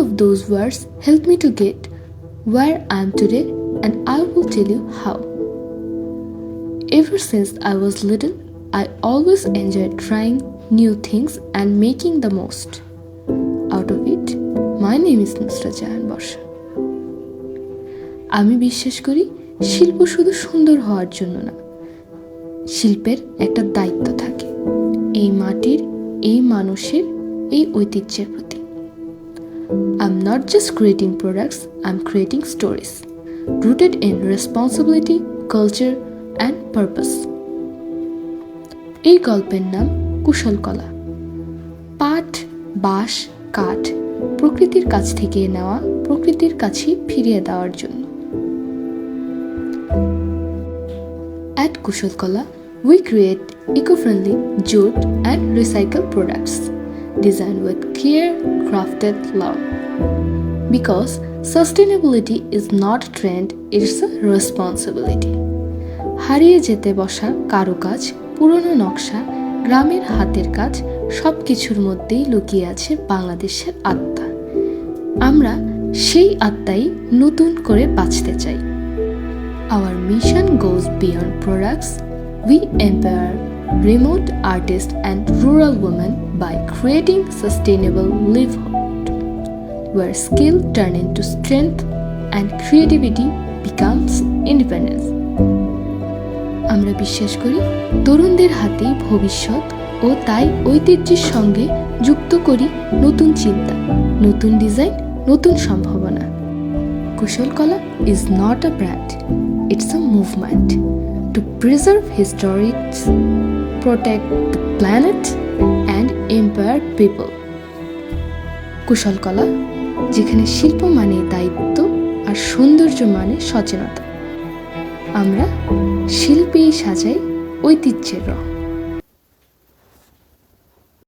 of those words helped me to get where I am today, and I will tell you how. Ever since I was little, I always enjoyed trying new things and making the most out of it. My name is Nusrat Jahan Barsha. আমি বিশ্বাস করি শিল্প শুধু সুন্দর হওয়ার জন্য না, শিল্পের একটা দায়িত্ব থাকে এই মাটির, এই মানুষের, এই ঐতিহ্যের প্রতি। I'm not just creating products, I'm creating stories rooted in responsibility, culture and purpose. এই গল্পের নাম কুশল কলা। পাট, বাঁশ, কাঠ প্রকৃতির কাছ থেকে নেওয়া, প্রকৃতির কাছে ফিরিয়ে দেওয়ার জন্য। At Kushal Kala, we create eco-friendly jute and recycled products designed with care, crafted love. Because sustainability is not a trend, it's a responsibility. হারিয়ে যেতে বসা কারুকাজ, পুরনো নকশা, গ্রামের হাতের কাজ সবকিছুর মধ্যেই লুকিয়ে আছে বাংলাদেশের আত্মা। আমরা সেই আত্মাই নতুন করে বাঁচতে চাই। Our mission goes beyond products. We empower remote artists and rural women by creating sustainable livelihood, where skill turn into strength and creativity becomes independence. আমরা বিশ্বাস করি তরুণদের হাতেই ভবিষ্যৎ, ও তাই ঐতিহ্যের সঙ্গে যুক্ত করি নতুন চিন্তা, নতুন ডিজাইন, নতুন সম্ভাবনা। কুশল কলা is not a brand, it's a movement to preserve histories, protect the planet and empower people. কুশল কলা, যেখানে শিল্প মানে দায়িত্ব আর সৌন্দর্য মানে সচেতনতা। আমরা শিল্পেই সাজাই ঐতিহ্যের রং।